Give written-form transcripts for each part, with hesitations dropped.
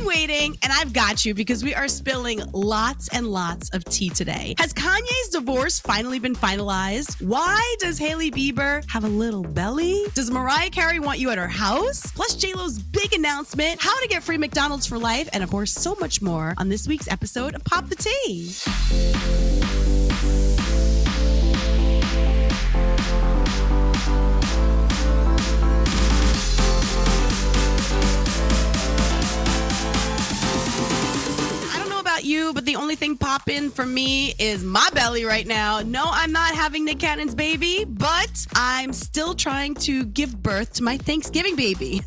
been waiting, and I've got you because we are spilling lots and lots of tea today. Has Kanye's divorce finally been finalized? Why does Hailey Bieber have a little belly? Does Mariah Carey want you at her house? Plus J-Lo's big announcement, how to get free McDonald's for life, and of course, so much more on this week's episode of Pop the Tea. You, but the only thing popping for me is my belly right now. No, I'm not having Nick Cannon's baby, but I'm still trying to give birth to my Thanksgiving baby.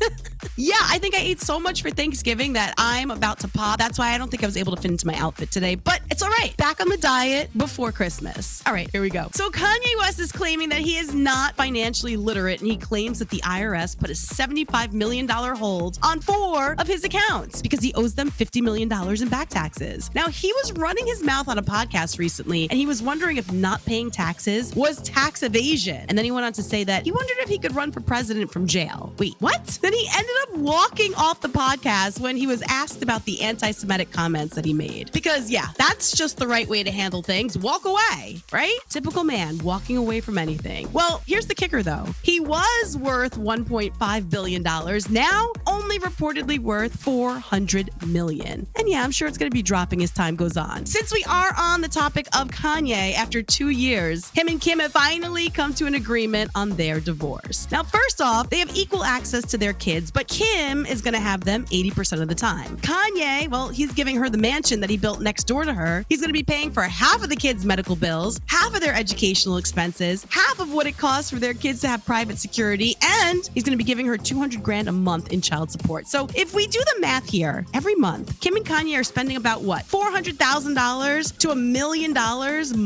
Yeah, I think I ate so much for Thanksgiving that I'm about to pop. That's why I don't think I was able to fit into my outfit today, but it's all right. Back on the diet before Christmas. All right, here we go. So Kanye West is claiming that he is not financially literate, and he claims that the IRS put a $75 million hold on 4 of his accounts because he owes them $50 million in back taxes. Now, he was running his mouth on a podcast recently, and he was wondering if not paying taxes was tax evasion. And then he went on to say that he wondered if he could run for president from jail. Wait, what? Then he ended up walking off the podcast when he was asked about the anti-Semitic comments that he made. Because, yeah, that's just the right way to handle things. Walk away, right? Typical man, walking away from anything. Well, here's the kicker, though. He was worth $1.5 billion. Now, only reportedly worth $400 million. And yeah, I'm sure it's going to be dropping as time goes on. Since we are on the topic of Kanye, after 2 years, him and Kim have finally come to an agreement on their divorce. Now, first off, they have equal access to their kids, but Kim is going to have them 80% of the time. Kanye, well, he's giving her the mansion that he built next door to her. He's going to be paying for half of the kids' medical bills, half of their educational expenses, half of what it costs for their kids to have private security, and he's going to be giving her $200,000 a month in child support. So if we do the math here, every month, Kim and Kanye are spending about what? $400,000 to $1 million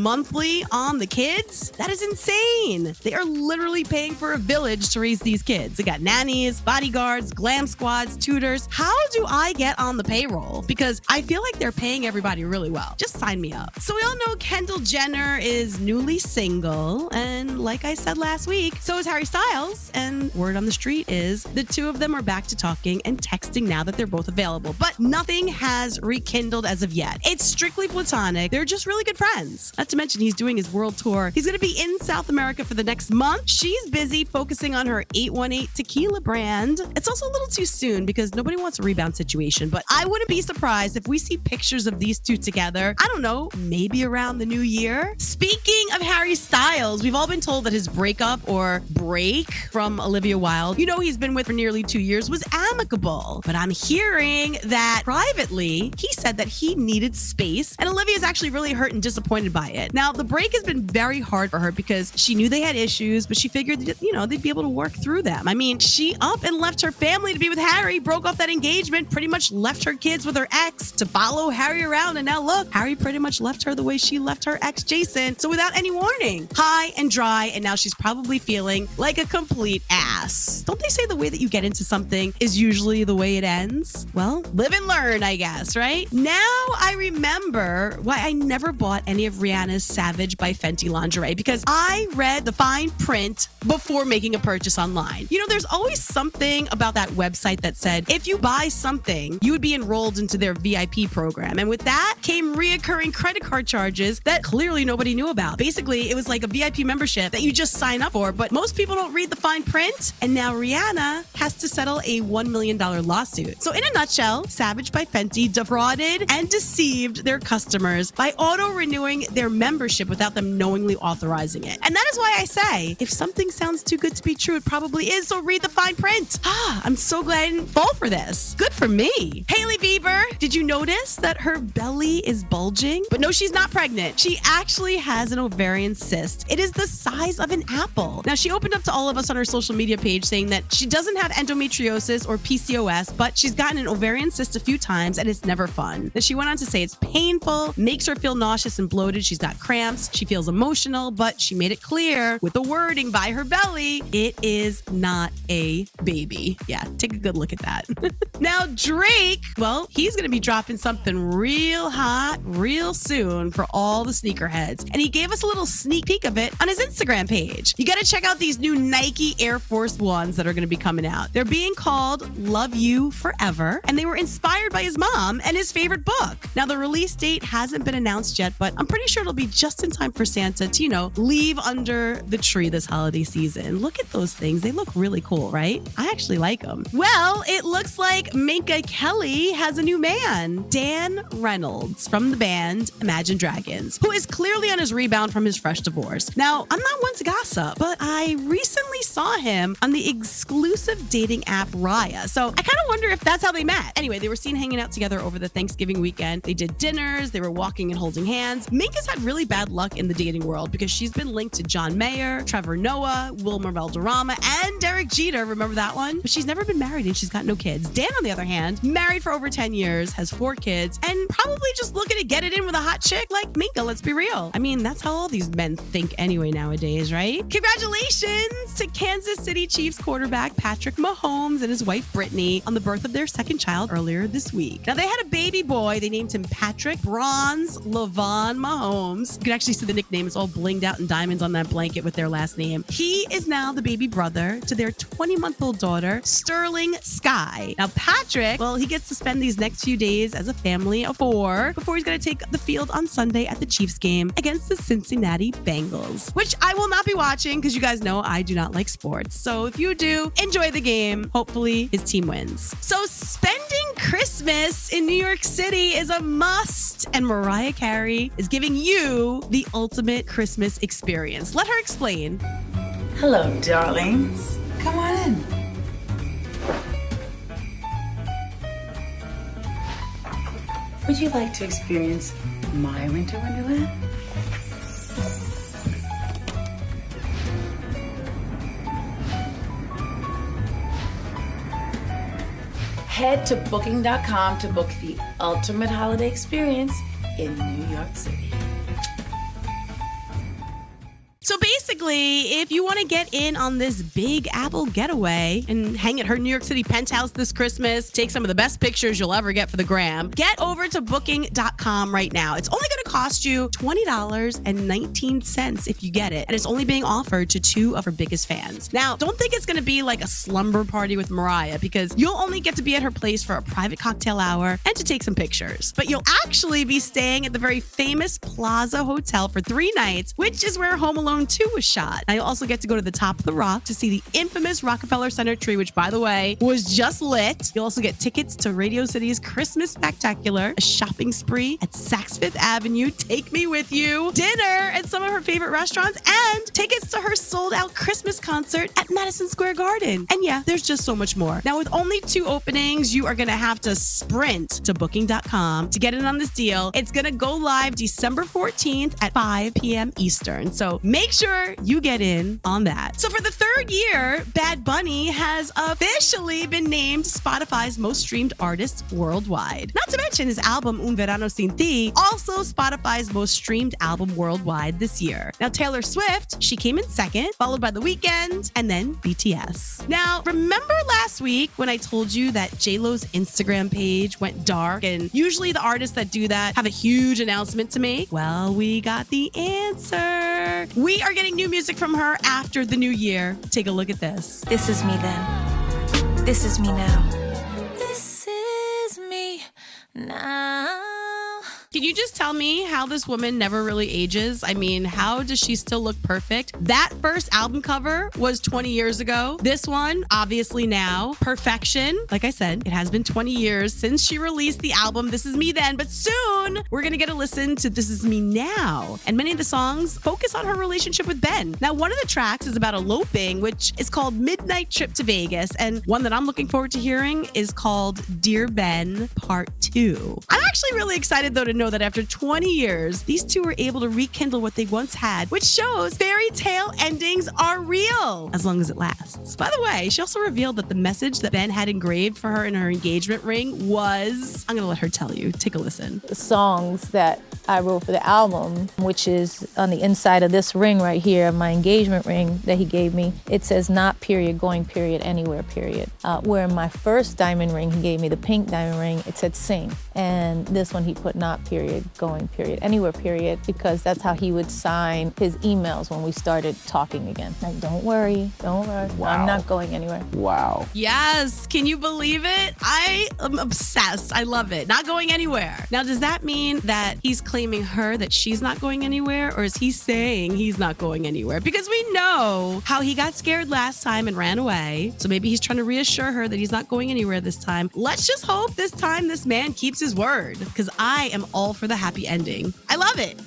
monthly on the kids? That is insane. They are literally paying for a village to raise these kids. They got nannies, bodyguards, glam squads, tutors. How do I get on the payroll? Because I feel like they're paying everybody really well. Just sign me up. So we all know Kendall Jenner is newly single. And like I said last week, so is Harry Styles. And word on the street is the two of them are back to talking and texting now that they're both available. But nothing has rekindled as of yet. It's strictly platonic. They're just really good friends. Not to mention he's doing his world tour. He's going to be in South America for the next month. She's busy focusing on her 818 tequila brand. It's also a little too soon because nobody wants a rebound situation, but I wouldn't be surprised if we see pictures of these two together, I don't know, maybe around the new year. Speaking of Harry Styles, we've all been told that his breakup or break from Olivia Wilde, you know he's been with for nearly 2 years, was amicable. But I'm hearing that privately, he said that he needed space, and Olivia's actually really hurt and disappointed by it. Now, the break has been very hard for her because she knew they had issues, but she figured that, they'd be able to work through them. I mean, she up and left her family to be with Harry, broke off that engagement, pretty much left her kids with her ex to follow Harry around, and now look, Harry pretty much left her the way she left her ex, Jason, so without any warning. High and dry, and now she's probably feeling like a complete ass. Don't they say the way that you get into something is usually the way it ends? Well, live and learn, I guess, right? Now I remember why I never bought any of Rihanna's Savage by Fenty lingerie, because I read the fine print before making a purchase online. There's always something about that website that said, if you buy something, you would be enrolled into their VIP program. And with that came reoccurring credit card charges that clearly nobody knew about. Basically, it was like a VIP membership that you just sign up for, but most people don't read the fine print. And now Rihanna has to settle a $1 million lawsuit. So in a nutshell, Savage by Fenty defrauded and deceived their customers by auto-renewing their membership without them knowingly authorizing it. And that is why I say, if something sounds too good to be true, it probably is, so read the fine print. I'm so glad I didn't fall for this. Good for me. Hailey Bieber, did you notice that her belly is bulging? But no, she's not pregnant. She actually has an ovarian cyst. It is the size of an apple. Now, she opened up to all of us on her social media page saying that she doesn't have endometriosis or PCOS, but she's gotten an ovarian cyst a few times and it's never fun. And she went on to say it's painful, makes her feel nauseous and bloated. She's got cramps. She feels emotional, but she made it clear with the wording by her belly, it is not a baby. Yeah, take a good look at that. Now, Drake, well, he's going to be dropping something real hot real soon for all the sneakerheads. And he gave us a little sneak peek of it on his Instagram page. You got to check out these new Nike Air Force Ones that are going to be coming out. They're being called called Love You Forever, and they were inspired by his mom and his favorite book. Now, the release date hasn't been announced yet, but I'm pretty sure it'll be just in time for Santa to, leave under the tree this holiday season. Look at those things. They look really cool, right? I actually like them. Well, it looks like Minka Kelly has a new man, Dan Reynolds from the band Imagine Dragons, who is clearly on his rebound from his fresh divorce. Now, I'm not one to gossip, but I recently saw him on the exclusive dating app Raya. So I kind of wonder if that's how they met. Anyway, they were seen hanging out together over the Thanksgiving weekend. They did dinners, they were walking and holding hands. Minka's had really bad luck in the dating world because she's been linked to John Mayer, Trevor Noah, 𝗦𝗨𝗕𝗦𝗦𝗦𝗦, and Derek Jeter. Remember that one? But she's never been married and she's got no kids. Dan, on the other hand, married for over 10 years, has 4 kids, and probably just looking to get it in with a hot chick like Minka, let's be real. I mean, that's how all these men think anyway nowadays, right? Congratulations to Kansas City Chiefs quarterback Patrick Mahomes and his wife Brittany on the birth of their second child earlier this week. Now, they had a baby boy. They named him Patrick Bronze LaVon Mahomes. You can actually see the nickname. It's all blinged out in diamonds on that blanket with their last name. He is now the baby brother to their 20-month-old daughter, Sterling Sky. Now, Patrick, well, he gets to spend these next few days as a family of 4 before he's going to take the field on Sunday at the Chiefs game against the Cincinnati Bengals, which I will not be watching because you guys know I do not like sports. So if you do, enjoy the game. Hopefully his team wins. So spending Christmas in New York City is a must, and Mariah Carey is giving you the ultimate Christmas experience. Let her explain. Hello, darlings. Come on in. Would you like to experience my winter wonderland? Head to booking.com to book the ultimate holiday experience in New York City. So basically, if you want to get in on this Big Apple getaway and hang at her New York City penthouse this Christmas, take some of the best pictures you'll ever get for the gram, get over to booking.com right now. It's only going to cost you $20.19 if you get it. And it's only being offered to 2 of her biggest fans. Now, don't think it's going to be like a slumber party with Mariah because you'll only get to be at her place for a private cocktail hour and to take some pictures. But you'll actually be staying at the very famous Plaza Hotel for 3 nights, which is where Home Alone 2 was shot. Now, you'll also get to go to the top of the rock to see the infamous Rockefeller Center tree, which, by the way, was just lit. You'll also get tickets to Radio City's Christmas Spectacular, a shopping spree at Saks Fifth Avenue, Take Me With You, dinner at some of her favorite restaurants, and tickets to her sold-out Christmas concert at Madison Square Garden. And yeah, there's just so much more. Now, with only 2 openings, you are going to have to sprint to booking.com to get in on this deal. It's going to go live December 14th at 5 p.m. Eastern. So make sure you get in on that. So for the 3rd year, Bad Bunny has officially been named Spotify's most streamed artist worldwide. Not to mention his album 𝗦𝗧𝗔𝗥𝗕𝗘, also Spotify's most streamed album worldwide this year. Now, Taylor Swift, she came in 2nd, followed by The Weeknd, and then BTS. Now, remember last week when I told you that JLo's Instagram page went dark, and usually the artists that do that have a huge announcement to make? Well, we got the answer. We are getting new music from her after the new year. Take a look at this. This is me then. This is me now. This is me now. Can you just tell me how this woman never really ages? I mean, how does she still look perfect? That first album cover was 20 years ago. This one, obviously now. Perfection. Like I said, it has been 20 years since she released the album This Is Me Then, but soon we're going to get a listen to This Is Me Now. And many of the songs focus on her relationship with Ben. Now, one of the tracks is about eloping, which is called Midnight Trip to Vegas. And one that I'm looking forward to hearing is called Dear Ben Part 2. I'm actually really excited, though, to know that after 20 years, these 2 were able to rekindle what they once had, which shows fairy tale endings are real, as long as it lasts. By the way, she also revealed that the message that Ben had engraved for her in her engagement ring was, I'm going to let her tell you. Take a listen. Songs that I wrote for the album, which is on the inside of this ring right here, my engagement ring that he gave me. It says not period, going period, anywhere period. Where in my first diamond ring, he gave me the pink diamond ring, it said sing. And this one he put not period, going period, anywhere period, because that's how he would sign his emails when we started talking again. Like, don't worry. Wow. I'm not going anywhere. Wow. Yes. Can you believe it? I am obsessed. I love it. Not going anywhere. Now, does that mean that he's claiming her that she's not going anywhere, or is he saying he's not going anywhere? Because we know how he got scared last time and ran away. So maybe he's trying to reassure her that he's not going anywhere this time. Let's just hope this time this man keeps his word, because I am all for the happy ending. I love it.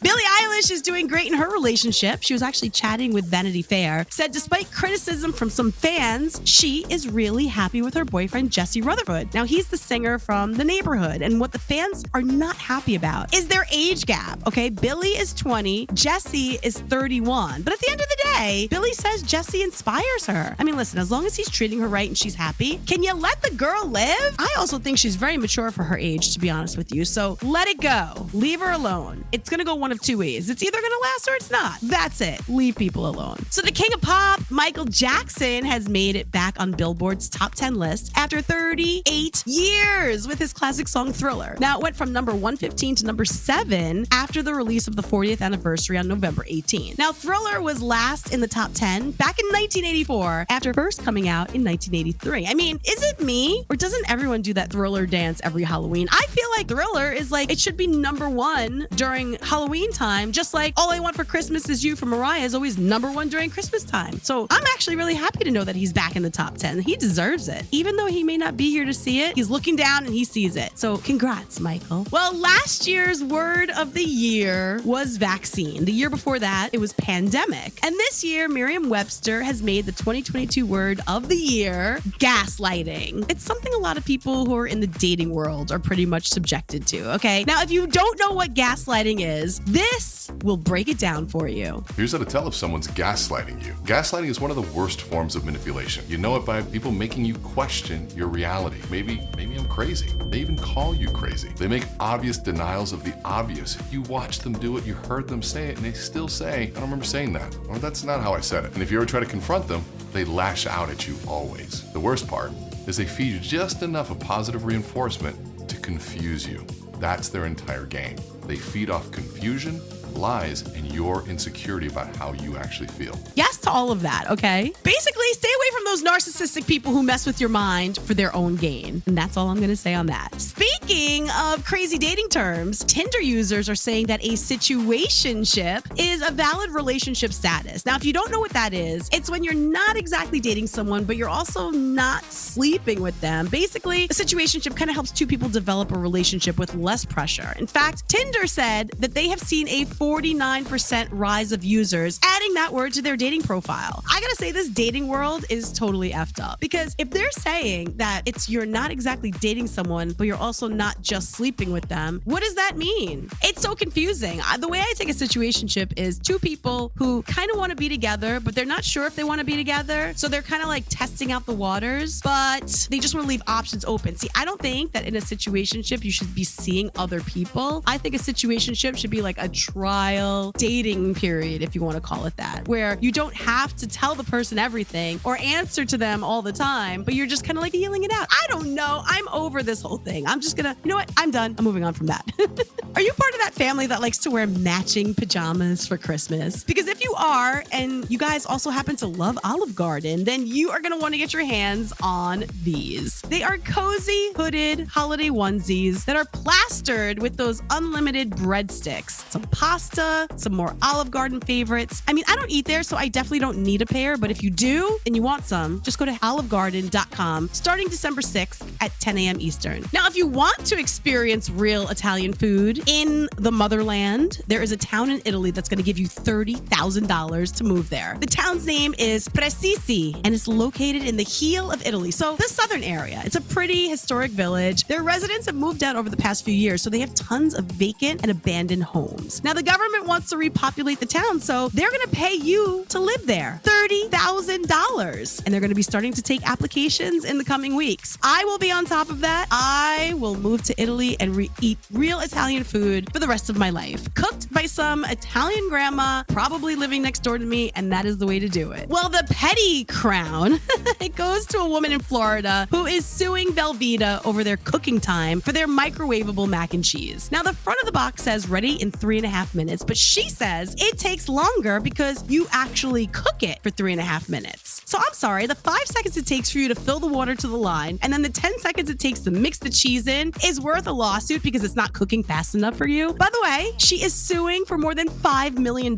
Billie Eilish is doing great in her relationship. She was actually chatting with Vanity Fair, said despite criticism from some fans, she is really happy with her boyfriend, Jesse Rutherford. Now, he's the singer from The Neighborhood, and what the fans are not happy about is their age gap, okay? Billie is 20, Jesse is 31. But at the end of the day, Billie says Jesse inspires her. I mean, listen, as long as he's treating her right and she's happy, can you let the girl live? I also think she's very mature for her age, to be honest with you, so let it go. Leave her alone. It's gonna go one of two ways. It's either gonna last or it's not. That's it. Leave people alone. So the king of pop, Michael Jackson, has made it back on Billboard's top 10 list after 38 years with his classic song Thriller. Now, it went from number 115 to number 7 after the release of the 40th anniversary on November 18. Now, Thriller was last in the top 10 back in 1984 after first coming out in 1983. I mean, is it me, or doesn't everyone do that Thriller dance every Halloween? I feel like Thriller is like, it should be number 1 during Halloween time, just like All I Want for Christmas Is You from Mariah is always number 1 during Christmas time. So I'm actually really happy to know that he's back in the top 10. He deserves it. Even though he may not be here to see it, he's looking down and he sees it. So congrats, Michael. Well, last year's word of the year was vaccine. The year before that, it was pandemic. And this year, Merriam-Webster has made the 2022 word of the year gaslighting. It's something a lot of people who are in the dating world are pretty much subjected to, okay? Now, if you don't know what gaslighting is, this will break it down for you. Here's how to tell if someone's gaslighting you. Gaslighting is one of the worst forms of manipulation. You know it by people making you question your reality. Maybe I'm crazy. They even call you crazy. They make obvious denials of the obvious. You watch them do it, you heard them say it, and they still say, I don't remember saying that. Or that's not how I said it. And if you ever try to confront them, they lash out at you always. The worst part is they feed you just enough of positive reinforcement to confuse you. That's their entire game. They feed off confusion, lies, and your insecurity about how you actually feel. Yes to all of that, okay? Basically, stay away from those narcissistic people who mess with your mind for their own gain. And that's all I'm going to say on that. Speaking of crazy dating terms, Tinder users are saying that a situationship is a valid relationship status. Now, if you don't know what that is, it's when you're not exactly dating someone, but you're also not sleeping with them. Basically, a situationship kind of helps two people develop a relationship with less pressure. In fact, Tinder said that they have seen a 49% rise of users adding that word to their dating profile. I gotta say, this dating world is totally effed up, because if they're saying that you're not exactly dating someone, but you're also not just sleeping with them, what does that mean? It's so confusing. The way I take a situationship is two people who kind of want to be together, but they're not sure if they want to be together. So they're kind of like testing out the waters, but they just want to leave options open. See, I don't think that in a situationship you should be seeing other people. I think a situationship should be like a trial dating period, if you want to call it that, where you don't have to tell the person everything or answer to them all the time, but you're just kind of like feeling it out. I don't know. I'm over this whole thing. I'm just gonna, you know what? I'm done. I'm moving on from that. Are you part of that family that likes to wear matching pajamas for Christmas? Because if you are, and you guys also happen to love Olive Garden, then you are gonna want to get your hands on these. They are cozy, hooded holiday onesies that are plastered with those unlimited breadsticks. Some pasta, some more Olive Garden favorites. I mean, I don't eat there, so I definitely don't need a pair, but if you do and you want some, just go to olivegarden.com starting December 6th at 10 a.m. Eastern. Now, if you want to experience real Italian food in the motherland, there is a town in Italy that's going to give you $30,000 to move there. The town's name is Pressisi, and it's located in the heel of Italy, so the southern area. It's a pretty historic village. Their residents have moved out over the past few years, so they have tons of vacant and abandoned homes. Mahomes. Now, the government wants to repopulate the town, so they're going to pay you to live there. $30,000. And they're going to be starting to take applications in the coming weeks. I will be on top of that. I will move to Italy and eat real Italian food for the rest of my life. Cooked by some Italian grandma, probably living next door to me, and that is the way to do it. Well, the petty crown, it goes to a woman in Florida who is suing Velveeta over their cooking time for their microwavable mac and cheese. Now, the front of the box says ready in 3.5 minutes, but she says it takes longer because you actually cook it for 3.5 minutes. So I'm sorry, the 5 seconds it takes for you to fill the water to the line and then the 10 seconds it takes to mix the cheese in is worth a lawsuit because it's not cooking fast enough for you. By the way, she is suing for more than $5 million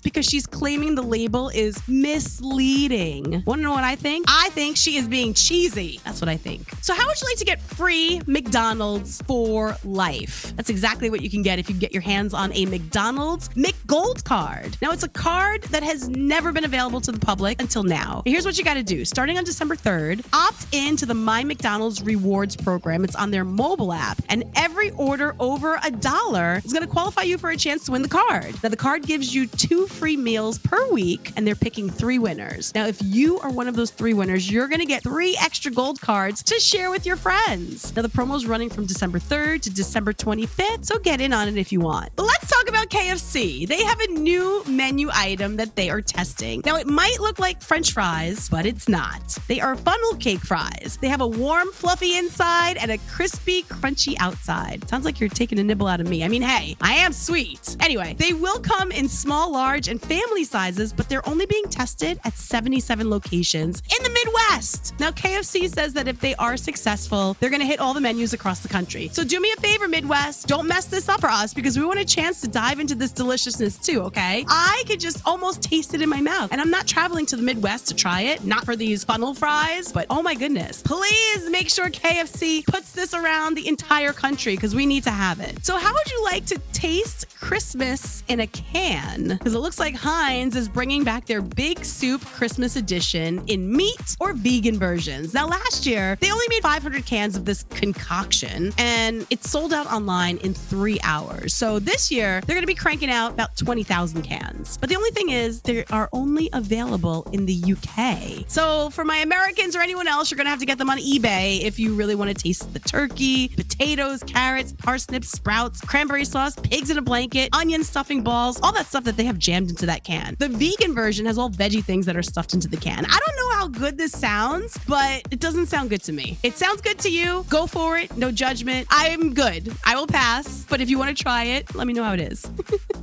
because she's claiming the label is misleading. Want to know what I think? I think she is being cheesy. That's what I think. So how would you like to get free McDonald's for life? That's exactly what you can get if you get your hands on a McDonald's McGold card. Now, it's a card that has never been available to the public until now. Here's what you got to do. Starting on December 3rd, opt in to the My McDonald's Rewards program. It's on their mobile app, and every order over $1 is going to qualify you for a chance to win the card. Now, the card gives you 2 free meals per week, and they're picking 3 winners. Now, if you are one of those 3 winners, you're going to get 3 extra gold cards to share with your friends. Now, the promo is running from December 3rd to December 25th, so get in on it if you want. But let's talk about KFC. They have a new menu item that they are testing. Now, it might look like French fries, but it's not. They are funnel cake fries. They have a warm, fluffy inside and a crispy, crunchy outside. Sounds like you're taking a nibble out of me. I mean, hey, I am sweet. Anyway, they will come in small, large, and family sizes, but they're only being tested at 77 locations in the Midwest. Now, KFC says that if they are successful, they're going to hit all the menus across the country. So do me a favor, Midwest. Don't mess this up for us because we want a chance to dive into this deliciousness too, okay? I could just almost taste it in my mouth. And I'm not traveling to the Midwest to try it, not for these funnel fries, but oh my goodness. Please make sure KFC puts this around the entire country because we need to have it. So how would you like to taste Christmas in a can? Because it looks like Heinz is bringing back their Big Soup Christmas edition in meat or vegan versions. Now, last year, they only made 500 cans of this concoction, and it sold out online in 3 hours. So this year, they're going to be cranking out about 20,000 cans. But the only thing is, they are only available in the UK. So for my Americans or anyone else, you're going to have to get them on eBay if you really want to taste the turkey, potatoes, carrots, parsnips, sprouts, cranberry sauce, pigs in a blanket, onion stuffing balls, all that stuff that they have jammed into that can. The vegan version has all veggie things that are stuffed into the can. I don't know how good this sounds, but it doesn't sound good to me. It sounds good to you. Go for it. No judgment. I'm good. I will pass. But if you want to try it, let me know how it is.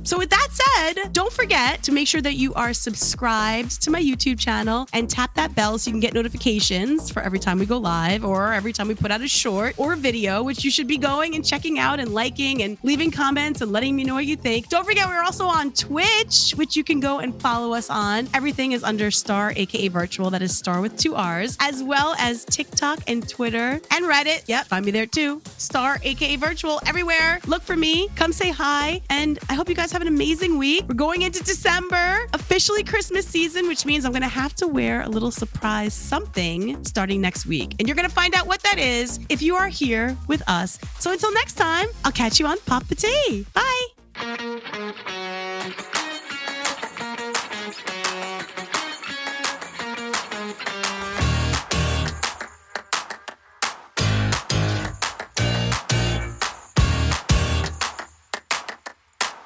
So with that said, don't forget to make sure that you are subscribed to my YouTube channel and tap that bell so you can get notifications for every time we go live or every time we put out a short or a video, which you should be going and checking out and liking and leaving comments and letting me know what you think. Don't forget, we're also on Twitch, which you can go and follow us on. Everything is under Starr, aka Virtual. That is Starr with 2 R's, as well as TikTok and Twitter and Reddit. Yep, find me there too. Starr, aka Virtual, everywhere. Look for me. Come say hi. And I hope you guys have an amazing week. We're going into December, officially Christmas season, which means I'm going to have to wear a little surprise something starting next week. And you're going to find out what that is if you are here with us. So until next time, I'll catch you on Pop the Tea. Bye.